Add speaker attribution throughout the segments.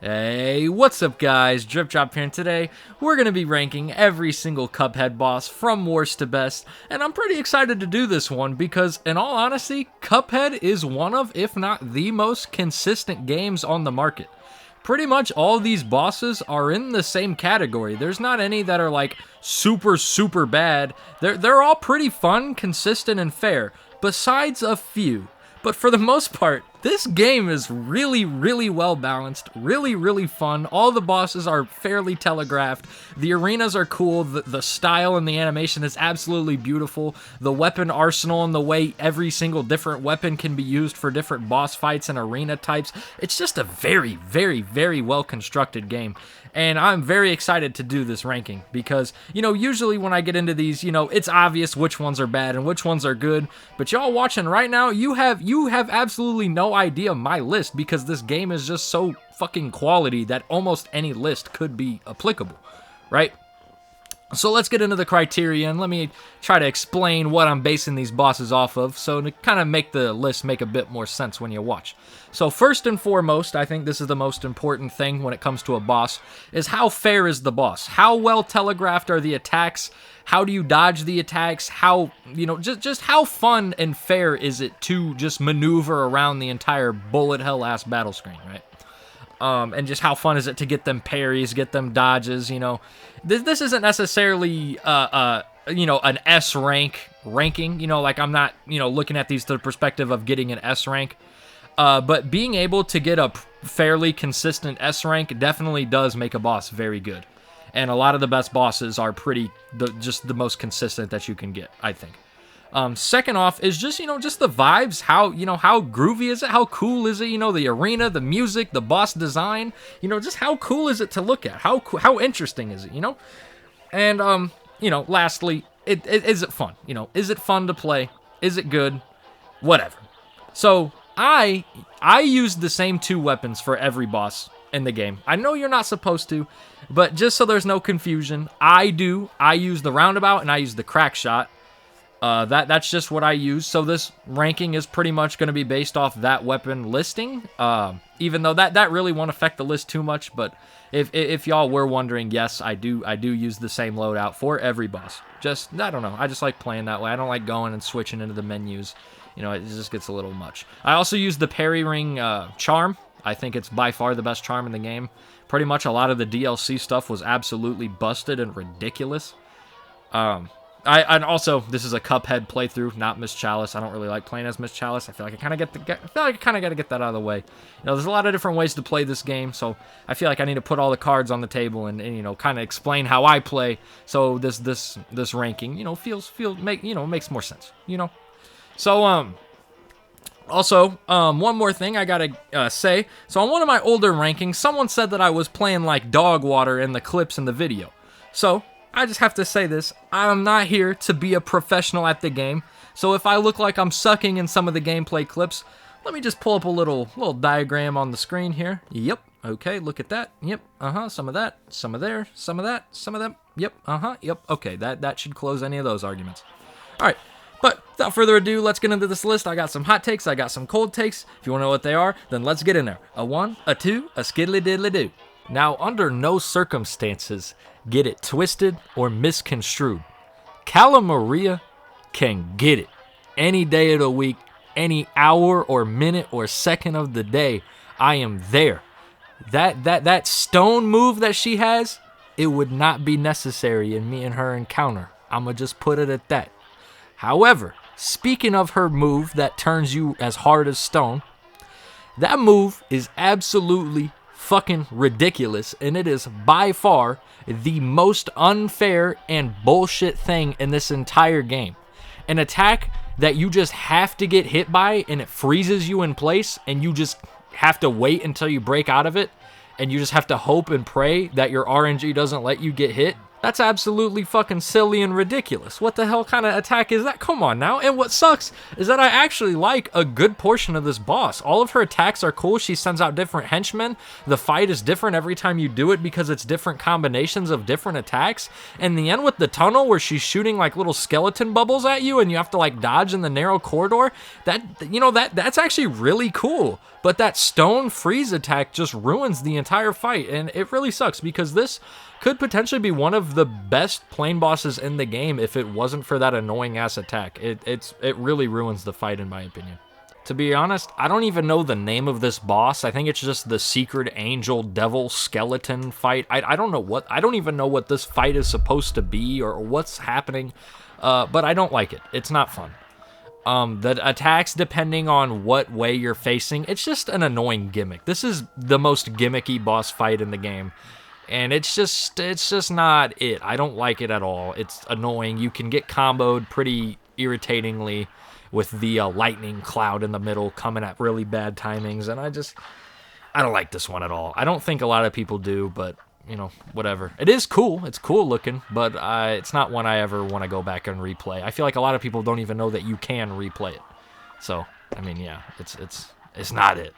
Speaker 1: Hey, what's up guys? Drip Drop here, and today we're going to be ranking every single Cuphead boss from worst to best, and I'm pretty excited to do this one because, in all honesty, Cuphead is one of, if not the most consistent games on the market. Pretty much all these bosses are in the same category. There's not any that are like super bad. They're all pretty fun, consistent, and fair, besides a few. But for the most part, this game is really well balanced, really fun. All the bosses are fairly telegraphed. The arenas are cool. The style and the animation is absolutely beautiful. The weapon arsenal and the way every single different weapon can be used for different boss fights and arena types. It's just a very well constructed game. And I'm very excited to do this ranking because, usually when I get into these, it's obvious which ones are bad and which ones are good. But y'all watching right now, you have absolutely no idea my list because this game is just so fucking quality that almost any list could be applicable, right? So let's get into the criteria and let me try to explain what I'm basing these bosses off of so to kind of make the list make a bit more sense when you watch. So first and foremost, I think this is the most important thing when it comes to a boss, is how fair is the boss? How well telegraphed are the attacks? How do you dodge the attacks? How, just how fun and fair is it to just maneuver around the entire bullet hell ass battle screen, right? And just how fun is it to get them parries, get them dodges, This isn't necessarily, an S ranking, like I'm not, looking at these to the perspective of getting an S rank. But being able to get a fairly consistent S rank definitely does make a boss very good. And a lot of the best bosses are just the most consistent that you can get, I think. Second off is just, just the vibes, how groovy is it? How cool is it? The arena, the music, the boss design, just how cool is it to look at? How interesting is it, And, lastly, is it fun? Is it fun to play? Is it good? Whatever. So, I use the same two weapons for every boss in the game. I know you're not supposed to, but just so there's no confusion, I do. I use the roundabout and I use the crack shot. That's just what I use. So this ranking is pretty much going to be based off that weapon listing. Even though that really won't affect the list too much. But if y'all were wondering, yes, I do use the same loadout for every boss. I don't know. I just like playing that way. I don't like going and switching into the menus. It just gets a little much. I also use the parry ring charm. I think it's by far the best charm in the game. Pretty much a lot of the DLC stuff was absolutely busted and ridiculous. And also, this is a Cuphead playthrough, not Miss Chalice. I don't really like playing as Miss Chalice. I feel like I kind of got to get that out of the way. There's a lot of different ways to play this game, so I feel like I need to put all the cards on the table and kind of explain how I play. So this ranking, makes more sense. So also, one more thing I gotta say. So on one of my older rankings, someone said that I was playing like dog water in the clips in the video. So I just have to say this, I'm not here to be a professional at the game, so if I look like I'm sucking in some of the gameplay clips, let me just pull up a little diagram on the screen here. Yep, okay, look at that. Yep, some of that, some of there, some of that, some of them. Yep, yep, okay, that should close any of those arguments. Alright, but without further ado, let's get into this list. I got some hot takes, I got some cold takes. If you want to know what they are, then let's get in there. A 1, a 2, a skiddly diddly do. Now, under no circumstances, get it twisted or misconstrued, Cala Maria can get it any day of the week, any hour or minute or second of the day. I am there. That stone move that she has, it would not be necessary in me and her encounter. I'ma just put it at that. However, speaking of her move that turns you as hard as stone, that move is absolutely fucking ridiculous, and it is by far the most unfair and bullshit thing in this entire game. An attack that you just have to get hit by and it freezes you in place and you just have to wait until you break out of it and you just have to hope and pray that your RNG doesn't let you get hit. That's absolutely fucking silly and ridiculous. What the hell kind of attack is that? Come on now. And what sucks is that I actually like a good portion of this boss. All of her attacks are cool. She sends out different henchmen. The fight is different every time you do it because it's different combinations of different attacks. And the end with the tunnel where she's shooting like little skeleton bubbles at you and you have to like dodge in the narrow corridor, that's actually really cool. But that stone freeze attack just ruins the entire fight, and it really sucks because this could potentially be one of the best plane bosses in the game if it wasn't for that annoying ass attack. It really ruins the fight in my opinion. To be honest, I don't even know the name of this boss. I think it's just the secret angel devil skeleton fight. I don't even know what this fight is supposed to be or what's happening, but I don't like it. It's not fun. The attacks, depending on what way you're facing, it's just an annoying gimmick. This is the most gimmicky boss fight in the game. And it's just not it. I don't like it at all. It's annoying. You can get comboed pretty irritatingly with the lightning cloud in the middle coming at really bad timings. And I don't like this one at all. I don't think a lot of people do, but, you know, whatever. It is cool. It's cool looking, but it's not one I ever want to go back and replay. I feel like a lot of people don't even know that you can replay it. So, I mean, yeah, it's not it.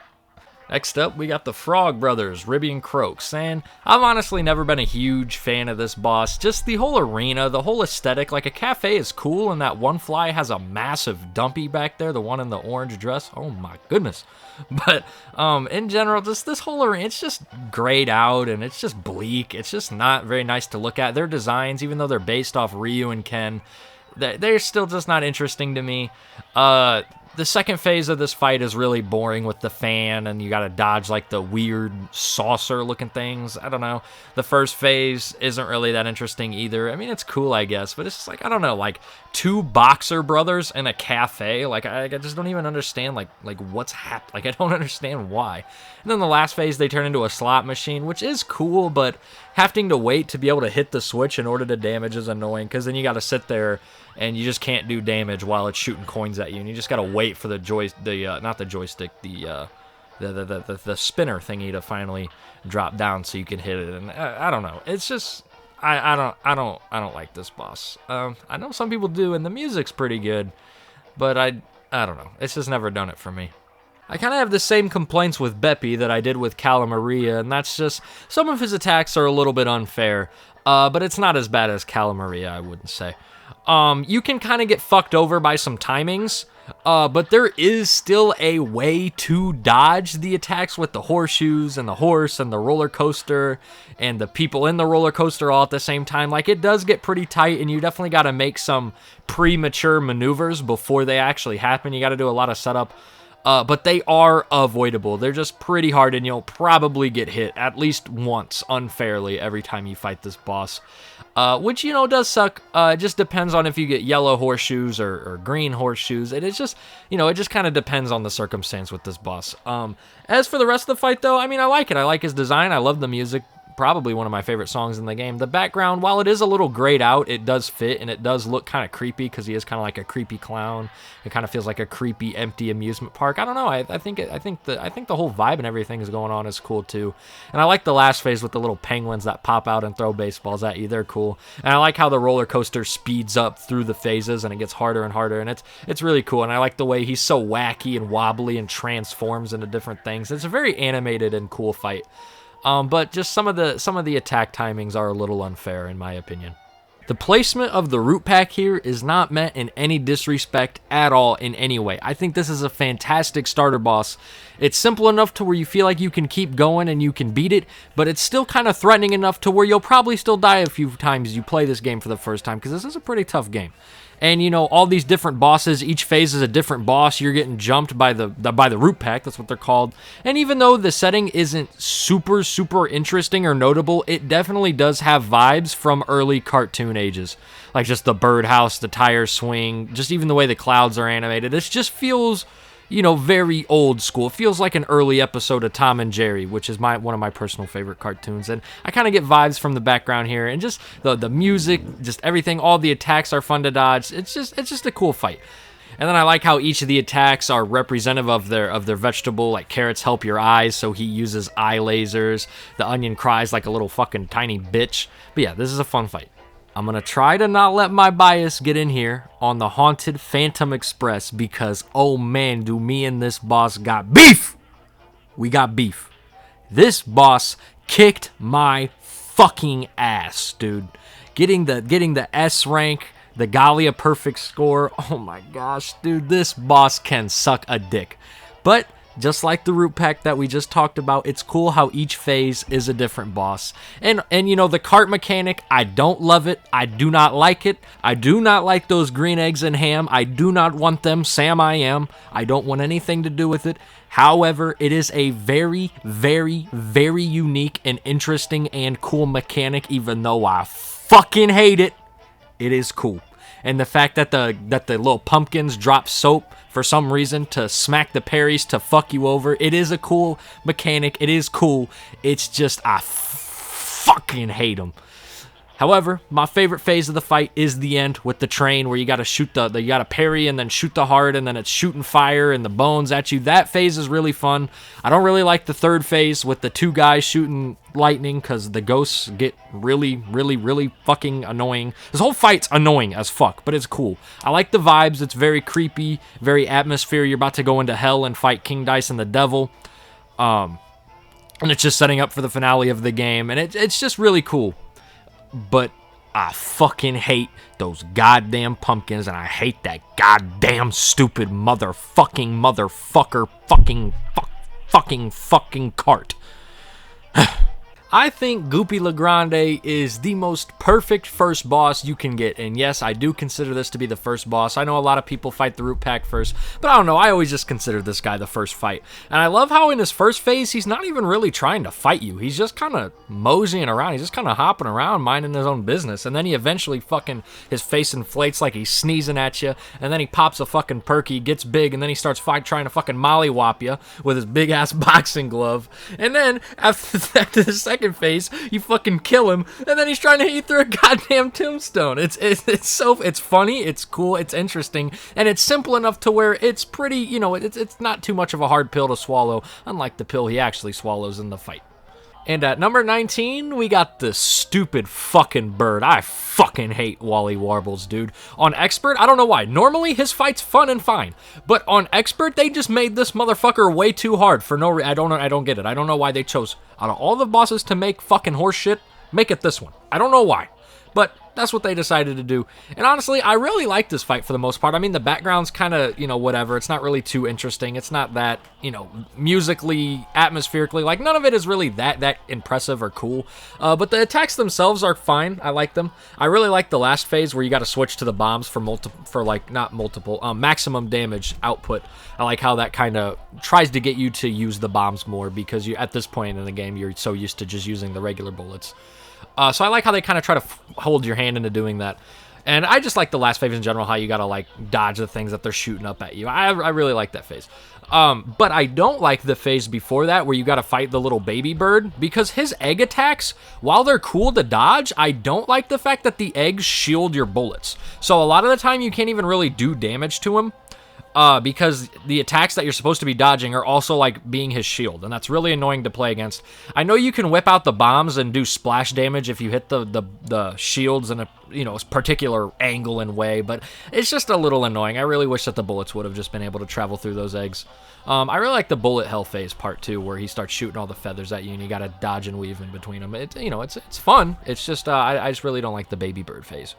Speaker 1: Next up, we got the Frog Brothers, Ribby and Croaks, and I've honestly never been a huge fan of this boss. Just the whole arena, the whole aesthetic, like a cafe is cool, and that one fly has a massive dumpy back there, the one in the orange dress. Oh my goodness. But in general, just this whole arena, it's just grayed out, and it's just bleak. It's just not very nice to look at. Their designs, even though they're based off Ryu and Ken, they're still just not interesting to me. The second phase of this fight is really boring with the fan, and you gotta dodge like the weird saucer-looking things. I don't know. The first phase isn't really that interesting either. I mean, it's cool, I guess, but it's just like, I don't know, like two boxer brothers in a cafe. Like, I just don't even understand, like what's happening. Like, I don't understand why. And then the last phase, they turn into a slot machine, which is cool, but having to wait to be able to hit the switch in order to damage is annoying, because then you gotta sit there and you just can't do damage while it's shooting coins at you, and you just gotta wait for the not the joystick, the spinner thingy to finally drop down so you can hit it. And I don't know. It's just I don't like this boss. I know some people do, and the music's pretty good, but I don't know. It's just never done it for me. I kind of have the same complaints with Beppy that I did with Calamaria, and that's just some of his attacks are a little bit unfair, but it's not as bad as Calamaria, I wouldn't say. You can kind of get fucked over by some timings, but there is still a way to dodge the attacks with the horseshoes and the horse and the roller coaster and the people in the roller coaster all at the same time. Like, it does get pretty tight, and you definitely got to make some premature maneuvers before they actually happen. You got to do a lot of setup. But they are avoidable. They're just pretty hard, and you'll probably get hit at least once unfairly every time you fight this boss. Which, you know, does suck. It just depends on if you get yellow horseshoes or green horseshoes. It is just, you know, it just kind of depends on the circumstance with this boss. As for the rest of the fight, though, I mean, I like it. I like his design. I love the music. Probably one of my favorite songs in the game. The background, while it is a little grayed out, it does fit, and it does look kind of creepy because he is kind of like a creepy clown. It kind of feels like a creepy, empty amusement park. I don't know. I think the whole vibe and everything is going on is cool too. And I like the last phase with the little penguins that pop out and throw baseballs at you. They're cool. And I like how the roller coaster speeds up through the phases and it gets harder and harder. And it's really cool. And I like the way he's so wacky and wobbly and transforms into different things. It's a very animated and cool fight. But just some of the attack timings are a little unfair in my opinion. The placement of the root pack here is not meant in any disrespect at all in any way. I think this is a fantastic starter boss. It's simple enough to where you feel like you can keep going and you can beat it, but it's still kind of threatening enough to where you'll probably still die a few times you play this game for the first time, because this is a pretty tough game. And, you know, all these different bosses, each phase is a different boss. You're getting jumped by the root pack. That's what they're called. And even though the setting isn't super, super interesting or notable, it definitely does have vibes from early cartoon ages. Like just the birdhouse, the tire swing, just even the way the clouds are animated. It just feels, you know, very old school. It feels like an early episode of Tom and Jerry, which is one of my personal favorite cartoons. And I kind of get vibes from the background here, and just the music, just everything. All the attacks are fun to dodge. It's just a cool fight. And then I like how each of the attacks are representative of their vegetable. Like carrots help your eyes, so he uses eye lasers. The onion cries like a little fucking tiny bitch. But yeah, this is a fun fight. I'm going to try to not let my bias get in here on the Haunted Phantom Express because, oh man, do me and this boss got beef! We got beef. This boss kicked my fucking ass, dude. Getting the S rank, the Gallia perfect score. Oh my gosh, dude, this boss can suck a dick. But just like the root pack that we just talked about, it's cool how each phase is a different boss. And you know, the cart mechanic, I don't love it. I do not like it. I do not like those green eggs and ham. I do not want them. Sam, I am. I don't want anything to do with it. However, it is a very, very, very unique and interesting and cool mechanic, even though I fucking hate it. It is cool. And the fact that the little pumpkins drop soap for some reason to smack the parries to fuck you over, it is a cool mechanic. It is cool. It's just, I fucking hate them. However, my favorite phase of the fight is the end with the train where you gotta shoot you gotta parry and then shoot the heart and then it's shooting fire and the bones at you. That phase is really fun. I don't really like the third phase with the two guys shooting lightning because the ghosts get really, really, really fucking annoying. This whole fight's annoying as fuck, but it's cool. I like the vibes. It's very creepy, very atmosphere. You're about to go into hell and fight King Dice and the devil. And it's just setting up for the finale of the game, and it's just really cool. But I fucking hate those goddamn pumpkins, and I hate that goddamn stupid motherfucker fucking cart. I think Goopy Legrande is the most perfect first boss you can get, and yes, I do consider this to be the first boss. I know a lot of people fight the root pack first, but I don't know, I always just consider this guy the first fight. And I love how in his first phase, he's not even really trying to fight you. He's just kind of moseying around. He's just kind of hopping around, minding his own business, and then he eventually fucking, his face inflates like he's sneezing at you, and then he pops a fucking perky, gets big, and then he starts trying to fucking mollywop you with his big-ass boxing glove. And then, after the second phase, you fucking kill him, and then he's trying to hit you through a goddamn tombstone. It's funny, it's cool, it's interesting, and it's simple enough to where it's pretty, you know, it's not too much of a hard pill to swallow, unlike the pill he actually swallows in the fight. And at number 19, we got this stupid fucking bird. I fucking hate Wally Warbles, dude. On Expert, I don't know why. Normally, his fight's fun and fine. But on Expert, they just made this motherfucker way too hard for no reason. I don't get it. I don't know why they chose, out of all the bosses to make fucking horse shit, make it this one. I don't know why. But that's what they decided to do. And honestly, I really like this fight for the most part. I mean, the background's kind of, you know, whatever. It's not really too interesting. It's not that, you know, musically, atmospherically, like, none of it is really that impressive or cool. But the attacks themselves are fine. I like them. I really like the last phase where you got to switch to the bombs for maximum damage output. I like how that kind of tries to get you to use the bombs more because you, at this point in the game, you're so used to just using the regular bullets. So I like how they kind of try to hold your hand into doing that. And I just like the last phase in general, how you gotta, like, dodge the things that they're shooting up at you. I really like that phase. But I don't like the phase before that where you gotta fight the little baby bird, because his egg attacks, while they're cool to dodge, I don't like the fact that the eggs shield your bullets. So a lot of the time you can't even really do damage to him. Because the attacks that you're supposed to be dodging are also, like, being his shield, and that's really annoying to play against. I know you can whip out the bombs and do splash damage if you hit the shields in a, you know, particular angle and way, but it's just a little annoying. I really wish that the bullets would have just been able to travel through those eggs. I really like the bullet hell phase part 2, where he starts shooting all the feathers at you and you gotta dodge and weave in between them. It's fun. It's just, I just really don't like the baby bird phase.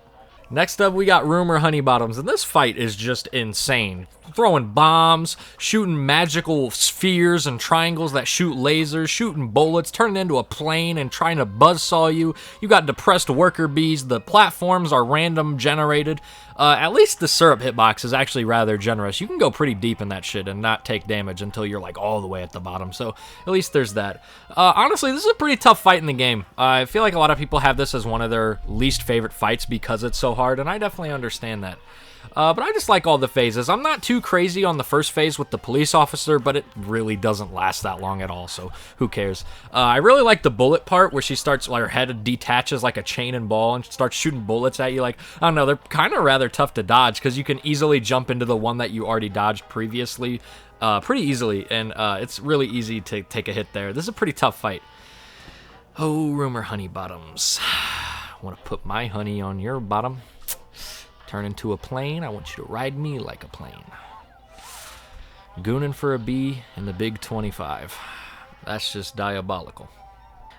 Speaker 1: Next up, we got Rumor Honeybottoms, and this fight is just insane. Throwing bombs, shooting magical spheres and triangles that shoot lasers, shooting bullets, turning into a plane and trying to buzzsaw you. You got depressed worker bees. The platforms are random generated. At least the syrup hitbox is actually rather generous. You can go pretty deep in that shit and not take damage until you're, like, all the way at the bottom. So at least there's that. Honestly, this is a pretty tough fight in the game. I feel like a lot of people have this as one of their least favorite fights because it's so hard, and I definitely understand that. But I just like all the phases. I'm not too crazy on the first phase with the police officer, but it really doesn't last that long at all, so who cares? I really like the bullet part where she starts, like, her head detaches like a chain and ball and starts shooting bullets at you. Like, I don't know, they're kind of rather tough to dodge because you can easily jump into the one that you already dodged previously pretty easily, and it's really easy to take a hit there. This is a pretty tough fight. Oh, Rumor Honeybottoms. want to put my honey on your bottom. Turn into a plane. I want you to ride me like a plane. Gooning for a B in the big 25. That's just diabolical.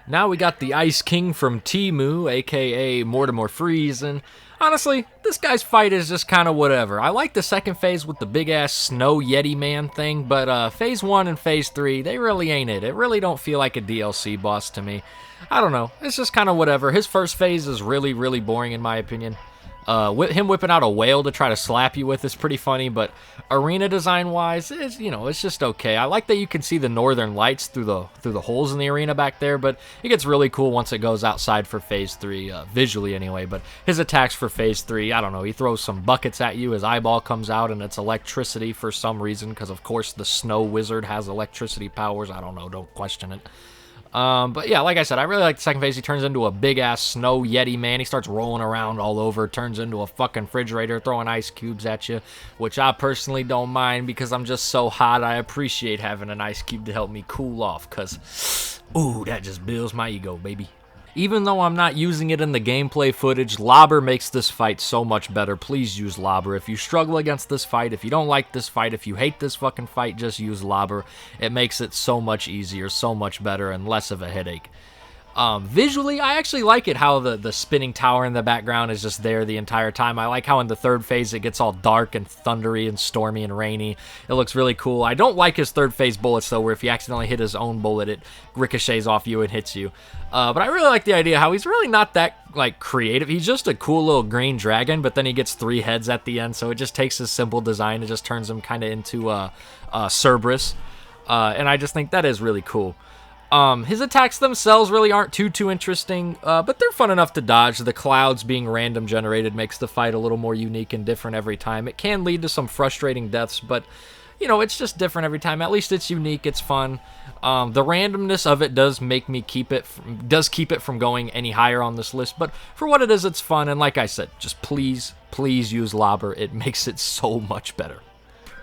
Speaker 1: Now we got the Ice King from Temu, aka Mortimer Freeze, and honestly, this guy's fight is just kind of whatever. I like the second phase with the big-ass Snow Yeti Man thing, but Phase 1 and Phase 3, they really ain't it. It really don't feel like a DLC boss to me. I don't know. It's just kind of whatever. His first phase is really, really boring in my opinion. Him whipping out a whale to try to slap you with is pretty funny, but arena design-wise, it's just okay. I like that you can see the northern lights through the holes in the arena back there, but it gets really cool once it goes outside for Phase 3, visually anyway. But his attacks for Phase 3, I don't know, he throws some buckets at you, his eyeball comes out, and it's electricity for some reason, because of course the Snow Wizard has electricity powers. I don't know, don't question it. But yeah, like I said, I really like the second phase. He turns into a big-ass Snow Yeti Man. He starts rolling around all over, turns into a fucking refrigerator, throwing ice cubes at you, which I personally don't mind because I'm just so hot. I appreciate having an ice cube to help me cool off because, ooh, that just builds my ego, baby. Even though I'm not using it in the gameplay footage, Lobber makes this fight so much better. Please use Lobber. If you struggle against this fight, if you don't like this fight, if you hate this fucking fight, just use Lobber. It makes it so much easier, so much better, and less of a headache. Visually, I actually like it how the spinning tower in the background is just there the entire time. I like how in the third phase it gets all dark and thundery and stormy and rainy. It looks really cool. I don't like his third phase bullets though, where if you accidentally hit his own bullet, it ricochets off you and hits you. But I really like the idea how he's really not that like creative. He's just a cool little green dragon, but then he gets 3 heads at the end, so it just takes his simple design and just turns him kind of into Cerberus. And I just think that is really cool. His attacks themselves really aren't too interesting, but they're fun enough to dodge. The clouds being random generated makes the fight a little more unique and different every time. It can lead to some frustrating deaths, but, it's just different every time. At least it's unique, it's fun. The randomness of it does keep it from going any higher on this list, but for what it is, it's fun, and like I said, just please use Lobber. It makes it so much better.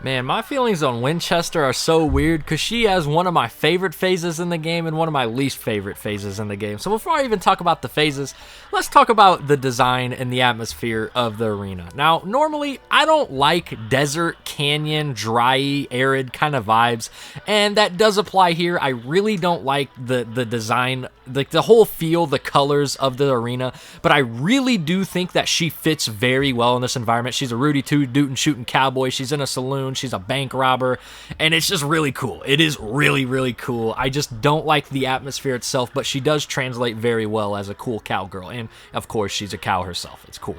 Speaker 1: Man, my feelings on Winchester are so weird because she has one of my favorite phases in the game and one of my least favorite phases in the game. So before I even talk about the phases, let's talk about the design and the atmosphere of the arena. Now, normally, I don't like desert, canyon, dry, arid kind of vibes, and that does apply here. I really don't like the design, the whole feel, the colors of the arena, but I really do think that she fits very well in this environment. She's a Rudy Tootin' shooting cowboy. She's in a saloon. She's a bank robber, and it's just really cool. It is really, really cool. I just don't like the atmosphere itself, but she does translate very well as a cool cowgirl, and of course, she's a cow herself. It's cool.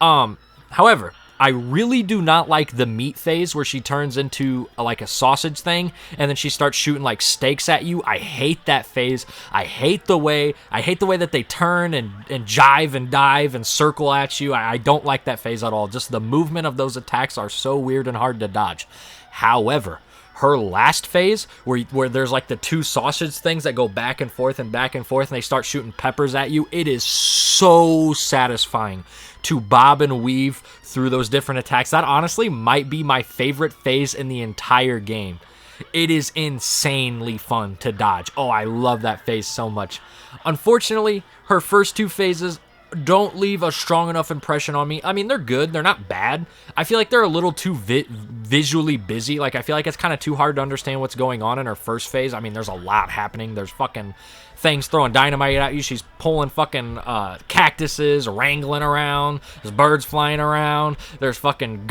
Speaker 1: However, I really do not like the meat phase where she turns into like a sausage thing and then she starts shooting like steaks at you. I hate that phase. I hate the way that they turn and jive and dive and circle at you. I don't like that phase at all. Just the movement of those attacks are so weird and hard to dodge. However, her last phase, where there's like the 2 sausage things that go back and forth and they start shooting peppers at you, it is so satisfying to bob and weave through those different attacks. That honestly might be my favorite phase in the entire game. It is insanely fun to dodge. Oh, I love that phase so much. Unfortunately, her first 2 phases don't leave a strong enough impression on me. I mean, they're good. They're not bad. I feel like they're a little too visually busy. Like, I feel like it's kind of too hard to understand what's going on in her first phase. I mean, there's a lot happening. There's fucking things throwing dynamite at you. She's pulling fucking cactuses, wrangling around. There's birds flying around. There's fucking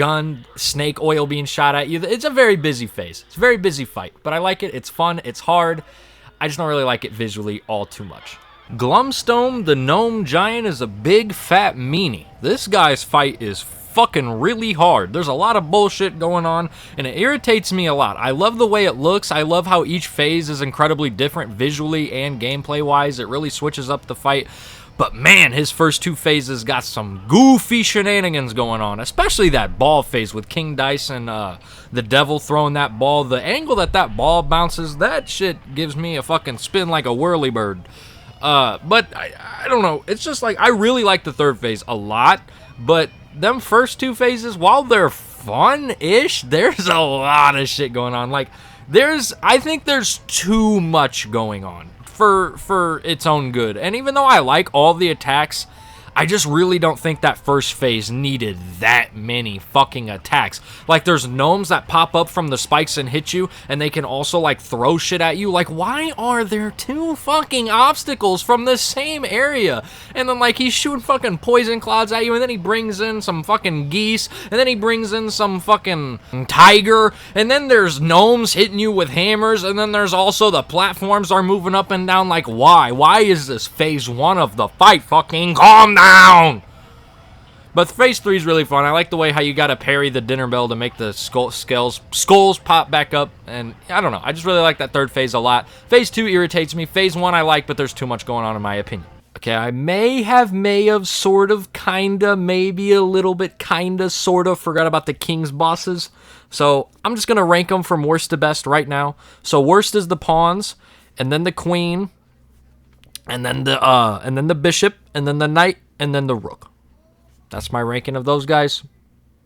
Speaker 1: snake oil being shot at you. It's a very busy phase. It's a very busy fight. But I like it. It's fun. It's hard. I just don't really like it visually all too much. Glumstone, the gnome giant, is a big fat meanie. This guy's fight is fucking really hard. There's a lot of bullshit going on, and it irritates me a lot. I love the way it looks. I love how each phase is incredibly different visually and gameplay-wise. It really switches up the fight. But man, his first 2 phases got some goofy shenanigans going on, especially that ball phase with King Dice and the devil throwing that ball. The angle that ball bounces, that shit gives me a fucking spin like a whirly bird. But I don't know. It's just like, I really like the third phase a lot, but them first 2 phases, while they're fun-ish, there's a lot of shit going on. Like, I think there's too much going on for its own good. And even though I like all the attacks, I just really don't think that first phase needed that many fucking attacks. Like, there's gnomes that pop up from the spikes and hit you, and they can also, like, throw shit at you. Like, why are there 2 fucking obstacles from the same area? And then, like, he's shooting fucking poison clouds at you, and then he brings in some fucking geese, and then he brings in some fucking tiger, and then there's gnomes hitting you with hammers, and then there's also the platforms are moving up and down. Like, why? Why is this phase 1 of the fight fucking calm down? But phase 3 is really fun. I like the way how you gotta parry the dinner bell to make the skulls pop back up, and I don't know. I just really like that third phase a lot. Phase 2 irritates me. Phase 1 I like, but there's too much going on in my opinion. Okay, I may have, sort of, kinda, maybe a little bit, kinda, sort of forgot about the King's bosses. So I'm just gonna rank them from worst to best right now. So worst is the pawns, and then the queen, and then the bishop, and then the knight, and then the rook. That's my ranking of those guys.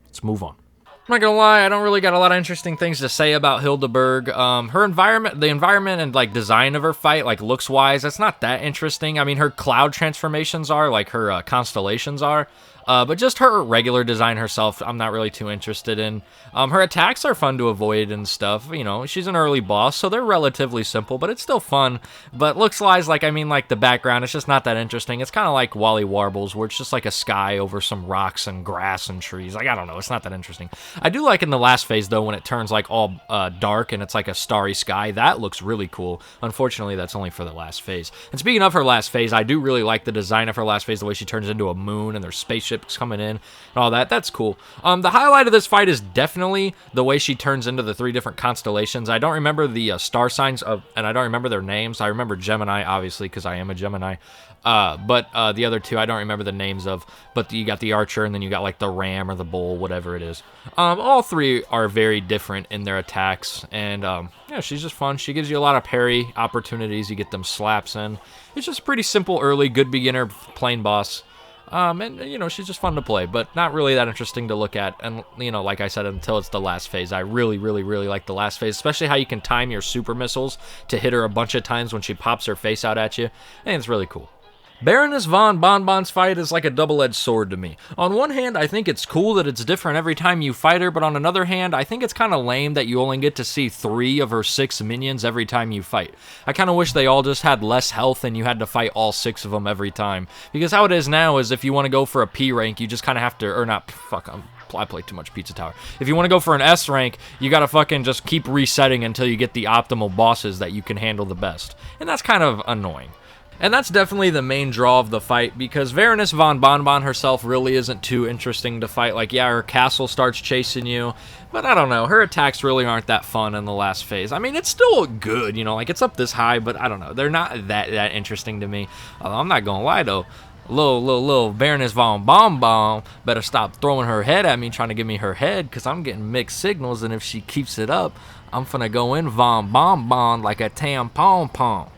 Speaker 1: Let's move on. I'm not gonna lie, I don't really got a lot of interesting things to say about Hildeberg. Her environment, the environment and like design of her fight, like looks wise, that's not that interesting. I mean, her cloud transformations are, like her constellations are. But just her regular design herself, I'm not really too interested in. Her attacks are fun to avoid and stuff. You know, she's an early boss, so they're relatively simple, but it's still fun. But looks-wise, like, I mean, like, the background, it's just not that interesting. It's kind of like Wally Warbles, where it's just like a sky over some rocks and grass and trees. Like, I don't know, it's not that interesting. I do like in the last phase, though, when it turns, like, all dark and it's like a starry sky. That looks really cool. Unfortunately, that's only for the last phase. And speaking of her last phase, I do really like the design of her last phase, the way she turns into a moon and there's spaceships coming in and all that. That's cool. The highlight of this fight is definitely the way she turns into the 3 different constellations. I don't remember the star signs of, and I don't remember their names. I remember Gemini, obviously, because I am a Gemini. But the other 2, I don't remember the names of, but you got the archer, and then you got like the ram or the bull, whatever it is. All 3 are very different in their attacks, and yeah, she's just fun. She gives you a lot of parry opportunities. You get them slaps in. It's just pretty simple, early, good beginner plain boss. And, you know, she's just fun to play, but not really that interesting to look at. And, you know, like I said, until it's the last phase. I really, really, really like the last phase, especially how you can time your super missiles to hit her a bunch of times when she pops her face out at you. And it's really cool. Baroness von Bonbon's fight is like a double-edged sword to me. On one hand, I think it's cool that it's different every time you fight her, but on another hand, I think it's kind of lame that you only get to see 3 of her 6 minions every time you fight. I kind of wish they all just had less health and you had to fight all 6 of them every time. Because how it is now is if you want to go for a P rank, you just kind of have to, or not, fuck, I play too much Pizza Tower. If you want to go for an S rank, you gotta fucking just keep resetting until you get the optimal bosses that you can handle the best. And that's kind of annoying. And that's definitely the main draw of the fight, because Baroness von Bonbon herself really isn't too interesting to fight. Like, yeah, her castle starts chasing you, but I don't know, her attacks really aren't that fun in the last phase. I mean, it's still good, you know, like, it's up this high, but I don't know, they're not that interesting to me. I'm not gonna lie, though. Little Baroness von Bonbon better stop throwing her head at me, trying to give me her head, because I'm getting mixed signals, and if she keeps it up, I'm finna go in von Bonbon like a tampon.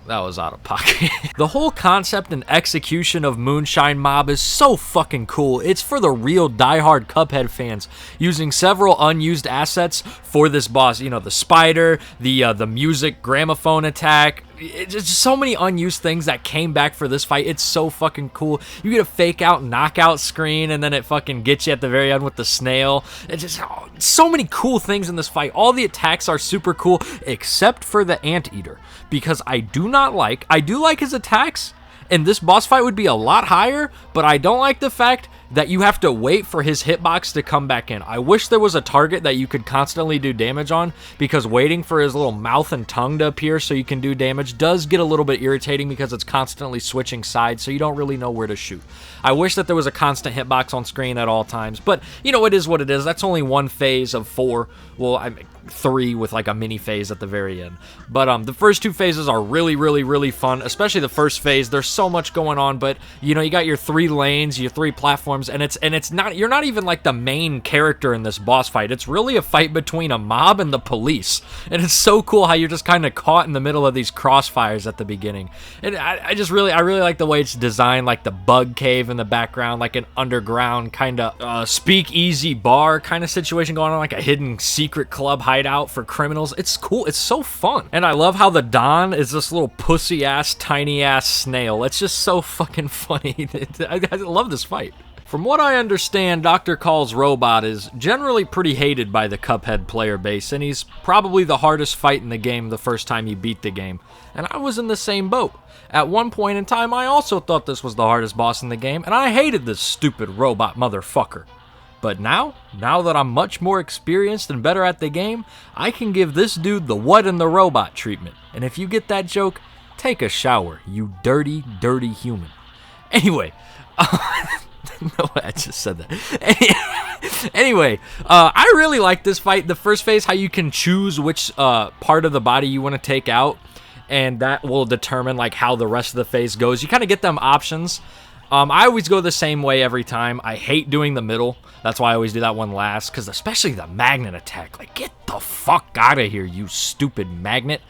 Speaker 1: That was out of pocket. The whole concept and execution of Moonshine Mob is so fucking cool. It's for the real diehard Cuphead fans, using several unused assets for this boss. You know, the spider, the music gramophone attack. It's just so many unused things that came back for this fight. It's so fucking cool. You get a fake out knockout screen, and then it fucking gets you at the very end with the snail. It's just so many cool things in this fight. All the attacks are super cool, except for the anteater, because I do like his attacks, and this boss fight would be a lot higher, but I don't like the fact that you have to wait for his hitbox to come back in. I wish there was a target that you could constantly do damage on, because waiting for his little mouth and tongue to appear so you can do damage does get a little bit irritating, because it's constantly switching sides, so you don't really know where to shoot. I wish that there was a constant hitbox on screen at all times, but, you know, it is what it is. That's only one phase of 4. Well, 3 with like a mini phase at the very end. But the first 2 phases are really, really, really fun, especially the first phase. There's so much going on, but, you know, you got your 3 lanes, your 3 platforms, platforms, and it's not, you're not even like the main character in this boss fight. It's really a fight between a mob and the police, and it's so cool how you're just kind of caught in the middle of these crossfires at the beginning. And I really like the way it's designed, like the bug cave in the background, like an underground kind of speakeasy bar kind of situation going on, like a hidden secret club hideout for criminals. It's cool. It's so fun. And I love how the Don is this little pussy ass, tiny ass snail. It's just so fucking funny. I love this fight. From what I understand, Dr. Call's robot is generally pretty hated by the Cuphead player base, and he's probably the hardest fight in the game the first time you beat the game. And I was in the same boat. At one point in time, I also thought this was the hardest boss in the game, and I hated this stupid robot motherfucker. But now that I'm much more experienced and better at the game, I can give this dude the what in the robot treatment. And if you get that joke, take a shower, you dirty, dirty human. Anyway, no, I just said that. Anyway, I really like this fight. The first phase, how you can choose which part of the body you want to take out, and that will determine like how the rest of the phase goes. You kind of get them options. I always go the same way every time. I hate doing the middle. That's why I always do that one last, because especially the magnet attack. Like, get the fuck out of here, you stupid magnet.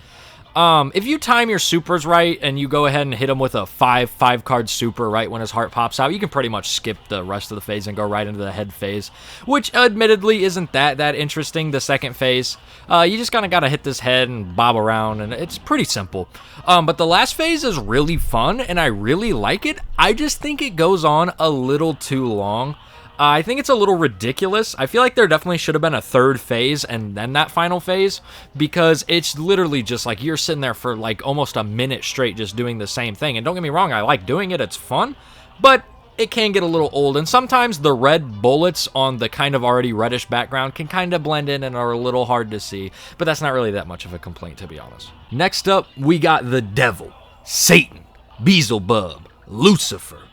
Speaker 1: If you time your supers right and you go ahead and hit him with a 5-card super right when his heart pops out, you can pretty much skip the rest of the phase and go right into the head phase, which admittedly isn't that interesting, the second phase. You just kind of got to hit this head and bob around, and it's pretty simple. But the last phase is really fun, and I really like it. I just think it goes on a little too long. I think it's a little ridiculous. I feel like there definitely should have been a third phase and then that final phase, because it's literally just like you're sitting there for like almost a minute straight just doing the same thing. And don't get me wrong, I like doing it, it's fun, but it can get a little old, and sometimes the red bullets on the kind of already reddish background can kind of blend in and are a little hard to see, but that's not really that much of a complaint, to be honest. Next up, we got the devil, Satan, Beelzebub, Lucifer,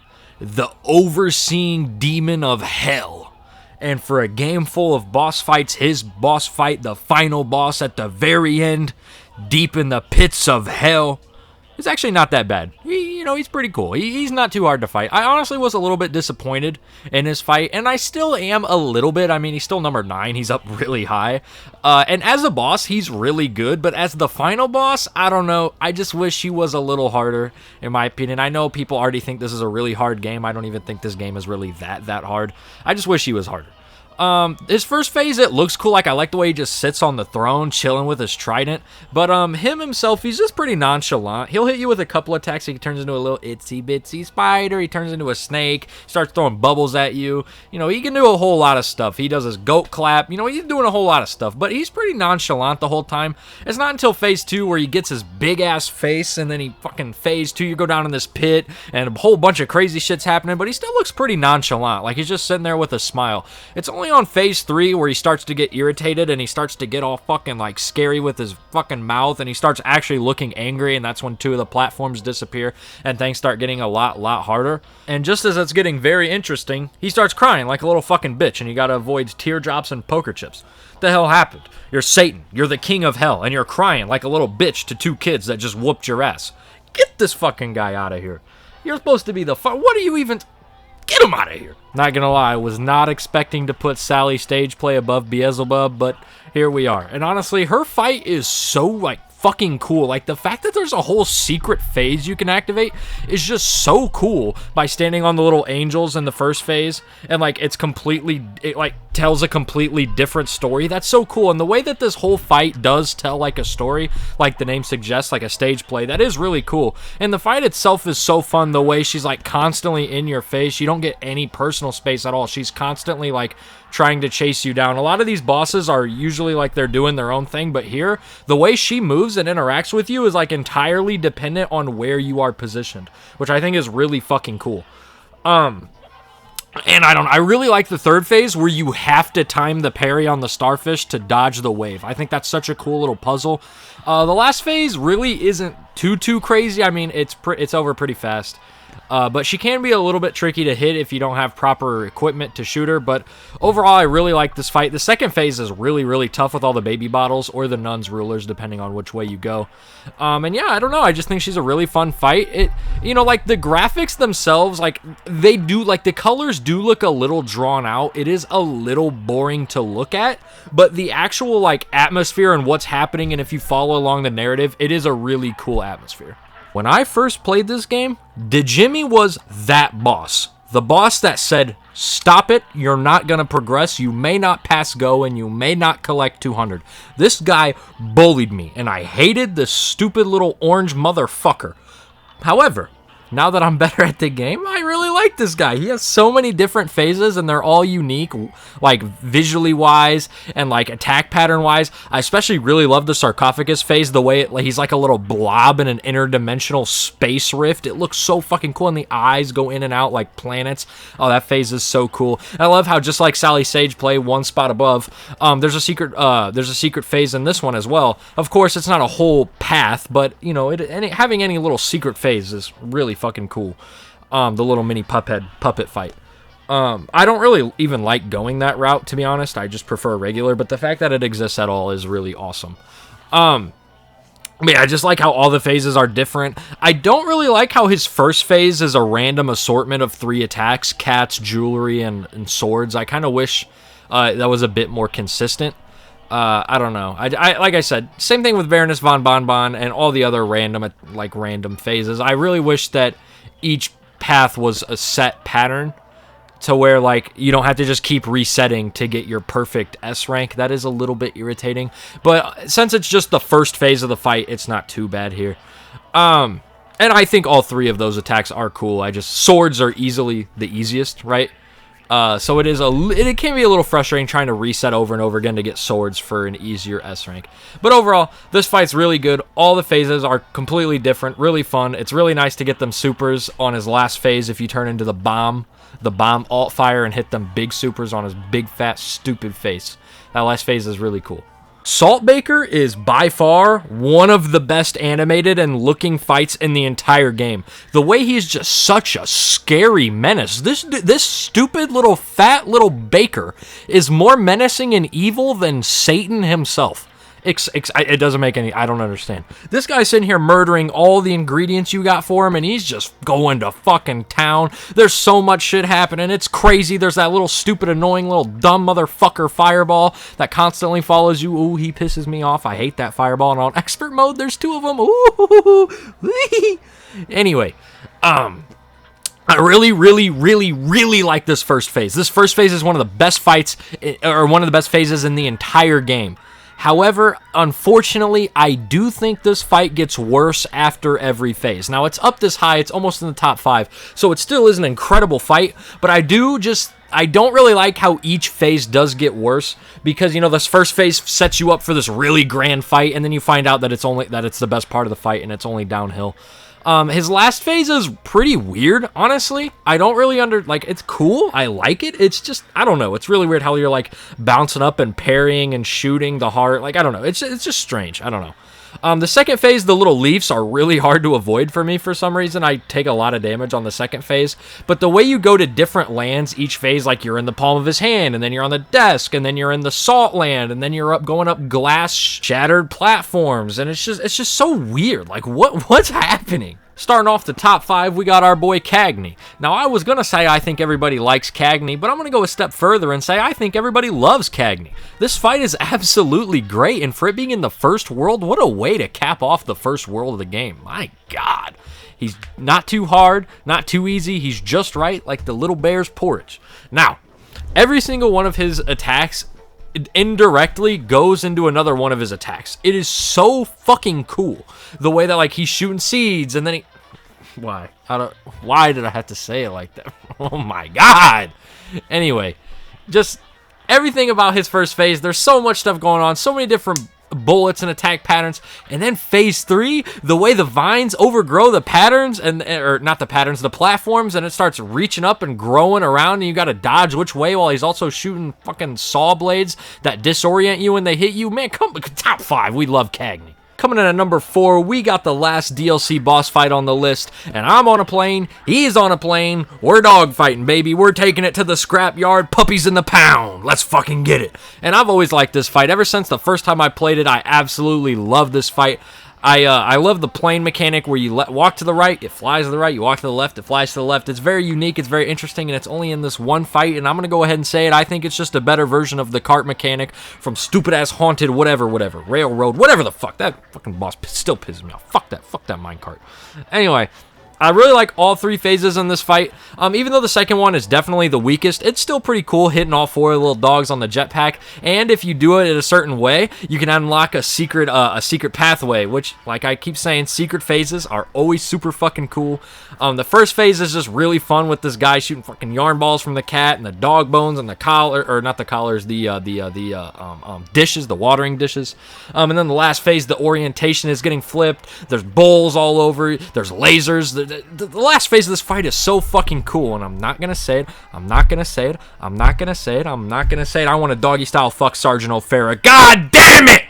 Speaker 1: the overseeing demon of hell. And for a game full of boss fights, his boss fight, the final boss at the very end, deep in the pits of hell, is actually not that bad. He's pretty cool. He's not too hard to fight. I honestly was a little bit disappointed in his fight, and I still am a little bit. I mean, he's still number 9. He's up really high. And as a boss, he's really good, but as the final boss, I don't know. I just wish he was a little harder, in my opinion. I know people already think this is a really hard game. I don't even think this game is really that hard. I just wish he was harder. His first phase, it looks cool. Like, I like the way he just sits on the throne, chilling with his trident. But, him himself, he's just pretty nonchalant. He'll hit you with a couple attacks. He turns into a little itsy-bitsy spider. He turns into a snake. Starts throwing bubbles at you. He can do a whole lot of stuff. He does his goat clap. He's doing a whole lot of stuff. But he's pretty nonchalant the whole time. It's not until phase 2 where he gets his big-ass face, and then he fucking phase 2, you go down in this pit, and a whole bunch of crazy shit's happening. But he still looks pretty nonchalant. Like, he's just sitting there with a smile. It's only on phase 3 where he starts to get irritated and he starts to get all fucking like scary with his fucking mouth, and he starts actually looking angry, and that's when 2 of the platforms disappear and things start getting a lot harder. And just as it's getting very interesting, he starts crying like a little fucking bitch, and you gotta avoid teardrops and poker chips. The hell happened? You're Satan, you're the king of hell, and you're crying like a little bitch to 2 kids that just whooped your ass. Get this fucking guy out of here. You're supposed to be the what are you even... Get him out of here. Not gonna lie, I was not expecting to put Sally's stage play above Beelzebub, but here we are. And honestly, her fight is so, like, fucking cool. Like, the fact that there's a whole secret phase you can activate is just so cool by standing on the little angels in the first phase, and, like, it tells a completely different story. That's so cool. And the way that this whole fight does tell, like, a story, like the name suggests, like a stage play, that is really cool. And the fight itself is so fun, the way she's, like, constantly in your face. You don't get any personal space at all. She's constantly, like, trying to chase you down. A lot of these bosses are usually like they're doing their own thing, but here, the way she moves and interacts with you is like entirely dependent on where you are positioned, which I think is really fucking cool. And I really like the third phase where you have to time the parry on the starfish to dodge the wave. I think that's such a cool little puzzle. The last phase really isn't too crazy. I mean, it's over pretty fast. But she can be a little bit tricky to hit if you don't have proper equipment to shoot her. But overall, I really like this fight. The second phase is really, really tough with all the baby bottles or the nun's rulers, depending on which way you go. And yeah, I don't know. I just think she's a really fun fight. Like the graphics themselves, like they do, like the colors do look a little drawn out. It is a little boring to look at, but the actual like atmosphere and what's happening, and if you follow along the narrative, it is a really cool atmosphere. When I first played this game, Jimmy was that boss. The boss that said, stop it, you're not going to progress, you may not pass go, and you may not collect 200. This guy bullied me, and I hated this stupid little orange motherfucker. However, now that I'm better at the game, I really like this guy. He has so many different phases, and they're all unique, like visually wise and like attack pattern wise. I especially really love the sarcophagus phase, the way he's like a little blob in an interdimensional space rift. It looks so fucking cool, and the eyes go in and out like planets. Oh, that phase is so cool. And I love how just like Sally Sage play one spot above, there's a secret phase in this one as well. Of course, it's not a whole path, but you know, having any little secret phase is really fucking cool. The little mini puppet fight. I don't really even like going that route, to be honest. I just prefer regular, but the fact that it exists at all is really awesome. Yeah, I just like how all the phases are different. I don't really like how his first phase is a random assortment of 3 attacks: cats, jewelry, and swords. I kind of wish that was a bit more consistent. I don't know. I like I said, same thing with Baroness von Bonbon and all the other random phases. I really wish that each path was a set pattern to where like you don't have to just keep resetting to get your perfect S rank. That is a little bit irritating. But since it's just the first phase of the fight, it's not too bad here. And I think all 3 of those attacks are cool. Swords are easily the easiest, right? So it can be a little frustrating trying to reset over and over again to get swords for an easier S rank. But overall, this fight's really good. All the phases are completely different, really fun. It's really nice to get them supers on his last phase if you turn into the bomb alt fire and hit them big supers on his big fat stupid face. That last phase is really cool. Saltbaker is by far one of the best animated and looking fights in the entire game. The way he's just such a scary menace. This stupid little fat little baker is more menacing and evil than Satan himself. It doesn't make any... I don't understand. This guy's sitting here murdering all the ingredients you got for him, and he's just going to fucking town. There's so much shit happening. It's crazy. There's that little stupid, annoying, little dumb motherfucker fireball that constantly follows you. Ooh, he pisses me off. I hate that fireball. And on expert mode, there's 2 of them. Ooh. Anyway, I really, really, really, really like this first phase. This first phase is one of the best fights, or one of the best phases in the entire game. However, unfortunately, I do think this fight gets worse after every phase. Now, it's up this high. It's almost in the top 5, so it still is an incredible fight, but I don't really like how each phase does get worse because, you know, this first phase sets you up for this really grand fight, and then you find out that it's the best part of the fight, and it's only downhill. His last phase is pretty weird, honestly. I don't really it's cool. I like it. It's just, I don't know. It's really weird how you're, like, bouncing up and parrying and shooting the heart. Like, I don't know. It's just strange. I don't know. The second phase, the little leaves are really hard to avoid for me for some reason. I take a lot of damage on the second phase. But the way you go to different lands each phase, like you're in the palm of his hand, and then you're on the desk, and then you're in the salt land, and then you're going up glass shattered platforms, and it's just so weird. Like, what's happening? Starting off the top 5, we got our boy Cagney. Now, I was going to say I think everybody likes Cagney, but I'm going to go a step further and say I think everybody loves Cagney. This fight is absolutely great, and for it being in the first world, what a way to cap off the first world of the game. My God. He's not too hard, not too easy. He's just right, like the little bear's porridge. Now, every single one of his attacks indirectly goes into another one of his attacks. It is so fucking cool. The way that, like, he's shooting seeds, and then he... Why? Why did I have to say it like that? Oh my God! Anyway, just everything about his first phase, there's so much stuff going on, so many different bullets and attack patterns, and then phase 3, the way the vines overgrow the patterns, or not the patterns, the platforms, and it starts reaching up and growing around, and you gotta dodge which way while he's also shooting fucking saw blades that disorient you when they hit you. Man, top 5, we love Cagney. Coming in at number 4, we got the last DLC boss fight on the list, and I'm on a plane, he's on a plane, we're dogfighting, baby. We're taking it to the scrapyard, puppies in the pound. Let's fucking get it. And I've always liked this fight. Ever since the first time I played it, I absolutely love this fight. I love the plane mechanic where you walk to the right, it flies to the right, you walk to the left, it flies to the left. It's very unique, it's very interesting, and it's only in this one fight, and I'm going to go ahead and say it. I think it's just a better version of the cart mechanic from stupid-ass Haunted, whatever, Railroad, whatever the fuck. That fucking boss still pisses me off. Fuck that minecart. Anyway, I really like all 3 phases in this fight. Even though the second one is definitely the weakest, it's still pretty cool hitting all 4 little dogs on the jetpack. And if you do it in a certain way, you can unlock a secret pathway, which, like I keep saying, secret phases are always super fucking cool. The first phase is just really fun with this guy shooting fucking yarn balls from the cat and the dog bones and the collar, or not the collars, the dishes, the watering dishes. And then the last phase, the orientation is getting flipped. There's bowls all over. There's lasers. The last phase of this fight is so fucking cool, and I'm not gonna say it. I want a doggy style fuck Sergeant O'Farah. God damn it!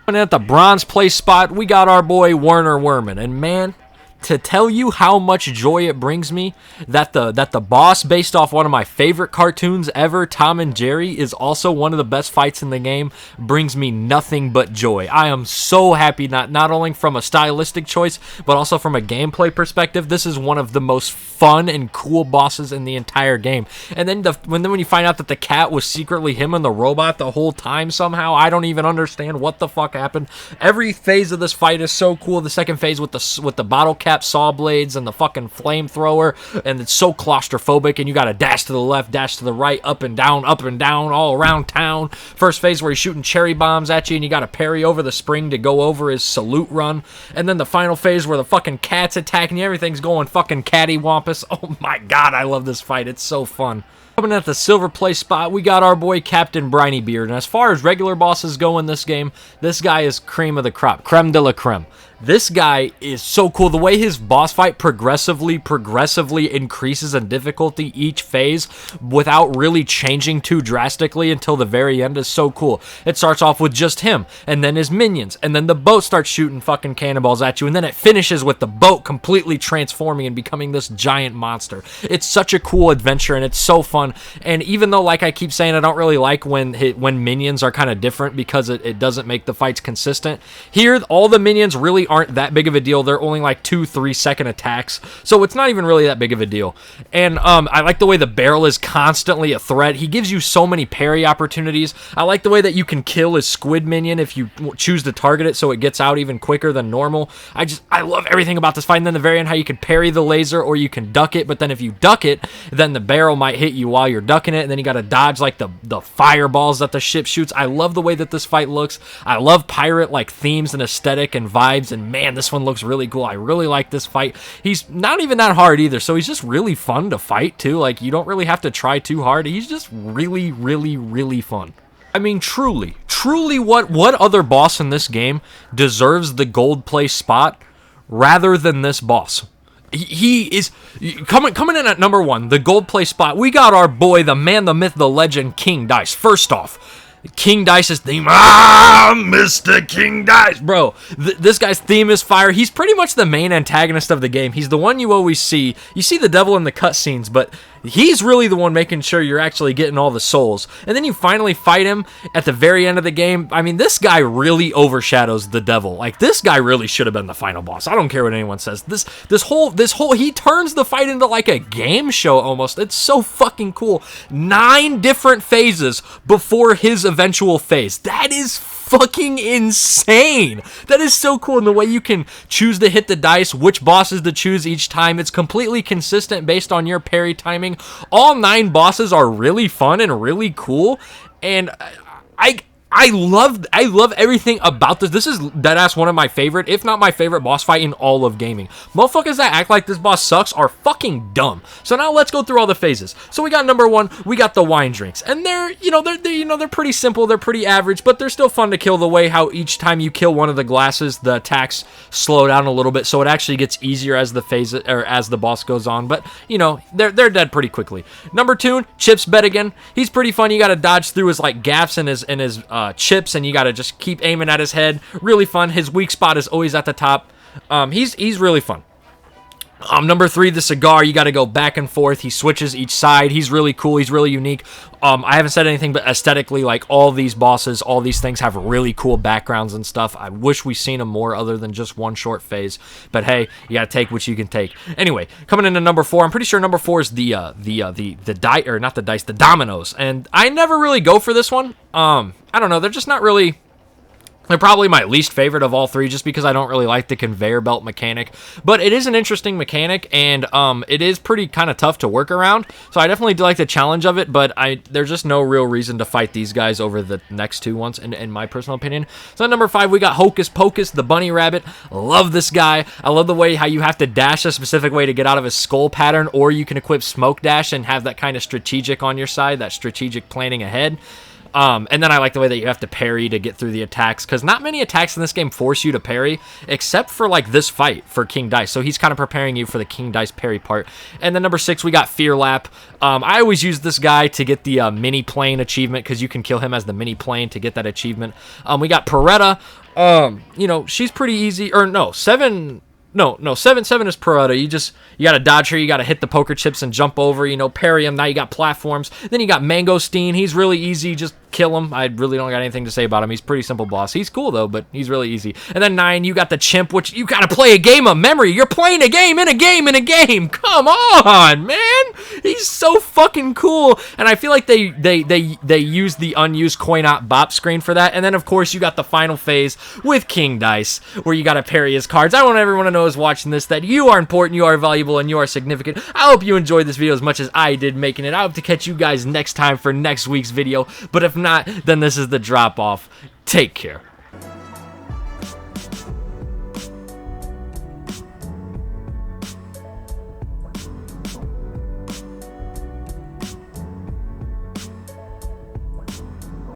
Speaker 1: And at the bronze place spot, we got our boy Werner Werman, and man, to tell you how much joy it brings me that the boss based off one of my favorite cartoons ever, Tom and Jerry, is also one of the best fights in the game, brings me nothing but joy. I am so happy, not only from a stylistic choice, but also from a gameplay perspective. This is one of the most fun and cool bosses in the entire game. And then when you find out that the cat was secretly him and the robot the whole time somehow, I don't even understand what the fuck happened. Every phase of this fight is so cool. The second phase with the bottle cap saw blades and the fucking flamethrower, and it's so claustrophobic, and you gotta dash to the left, dash to the right, up and down, all around town. First phase where he's shooting cherry bombs at you, and you gotta parry over the spring to go over his salute run. And then the final phase where the fucking cat's attacking you, everything's going fucking cattywampus. Oh my god, I love this fight. It's so fun. Coming at the silver place spot, we got our boy Captain Briny Beard. And as far as regular bosses go in this game, this guy is cream of the crop, creme de la creme. This guy is so cool. The way his boss fight progressively increases in difficulty each phase without really changing too drastically until the very end is so cool. It starts off with just him, and then his minions, and then the boat starts shooting fucking cannonballs at you, and then it finishes with the boat completely transforming and becoming this giant monster. It's such a cool adventure, and it's so fun. And even though, like I keep saying, I don't really like when minions are kind of different because it doesn't make the fights consistent, here all the minions really aren't that big of a deal. They're only like 2-3 second attacks, so it's not even really that big of a deal. And I like the way the barrel is constantly a threat. He gives you so many parry opportunities. I like the way that you can kill his squid minion if you choose to target it so it gets out even quicker than normal. I love everything about this fight. And then the very end, how you can parry the laser or you can duck it, but then if you duck it, then the barrel might hit you while you're ducking it, and then you gotta dodge like the fireballs that the ship shoots. I love the way that this fight looks. I love pirate like themes and aesthetic and vibes, and man, this one looks really cool. I really like this fight. He's not even that hard either, so he's just really fun to fight too. Like, you don't really have to try too hard. He's just really, really, really fun. I mean, truly, what other boss in this game deserves the gold place spot rather than this boss? He is coming in at number 1, the gold place spot. We got our boy, the man, the myth, the legend, King Dice. First off, King Dice's theme, Mr. King Dice, bro. This guy's theme is fire. He's pretty much the main antagonist of the game. He's the one you always see. You see the devil in the cutscenes, but he's really the one making sure you're actually getting all the souls. And then you finally fight him at the very end of the game. I mean, this guy really overshadows the devil. Like, this guy really should have been the final boss. I don't care what anyone says. This whole he turns the fight into like a game show almost. It's so fucking cool. 9 different phases before his eventual phase. That is fucking insane. That is so cool. And the way you can choose to hit the dice, which bosses to choose each time, it's completely consistent based on your parry timing. All 9 bosses are really fun and really cool, and I love everything about this. This is deadass one of my favorite, if not my favorite boss fight in all of gaming. Motherfuckers that act like this boss sucks are fucking dumb. So now let's go through all the phases. So we got number 1, we got the wine drinks. And they're pretty simple, they're pretty average, but they're still fun to kill. The way how each time you kill one of the glasses, the attacks slow down a little bit, so it actually gets easier as the phase or as the boss goes on. But they're dead pretty quickly. Number 2, Chip's bed again. He's pretty fun. You got to dodge through his like gaps and his chips, and you got to just keep aiming at his head. Really fun. His weak spot is always at the top. He's really fun. Number 3, the cigar. You got to go back and forth. He switches each side. He's really cool. He's really unique. I haven't said anything, but aesthetically, like, all these bosses, all these things have really cool backgrounds and stuff. I wish we seen them more other than just one short phase. But hey, you got to take what you can take. Anyway, coming into number 4, I'm pretty sure number 4 is the dominoes. And I never really go for this one. I don't know. They're just not really... They're probably my least favorite of all 3 just because I don't really like the conveyor belt mechanic. But it is an interesting mechanic, and it is pretty kind of tough to work around. So I definitely do like the challenge of it, but there's just no real reason to fight these guys over the next 2 ones, in my personal opinion. So at number 5, we got Hocus Pocus, the bunny rabbit. Love this guy. I love the way how you have to dash a specific way to get out of his skull pattern, or you can equip Smoke Dash and have that kind of strategic on your side, that strategic planning ahead. And then I like the way that you have to parry to get through the attacks, because not many attacks in this game force you to parry, except for, like, this fight for King Dice. So he's kind of preparing you for the King Dice parry part. And then number 6, we got Fear Lap. I always use this guy to get the mini plane achievement, because you can kill him as the mini plane to get that achievement. We got Peretta. You know, she's pretty easy. Or no, 7 is Peretta. You gotta dodge her, you gotta hit the poker chips and jump over, you know, parry him. Now you got platforms. Then you got Mangosteen. He's really easy, just kill him. I really don't got anything to say about him. He's a pretty simple boss. He's cool though, but he's really easy. And then 9, you got the Chimp, which you gotta play a game of memory. You're playing a game in a game in a game. Come on, man. He's so fucking cool. And I feel like they use the unused coin-op bop screen for that. And then of course you got the final phase with King Dice, where you gotta parry his cards. I want everyone to know who's watching this that you are important, you are valuable, and you are significant. I hope you enjoyed this video as much as I did making it. I hope to catch you guys next time for next week's video. But if not, then this is the drop off. Take care.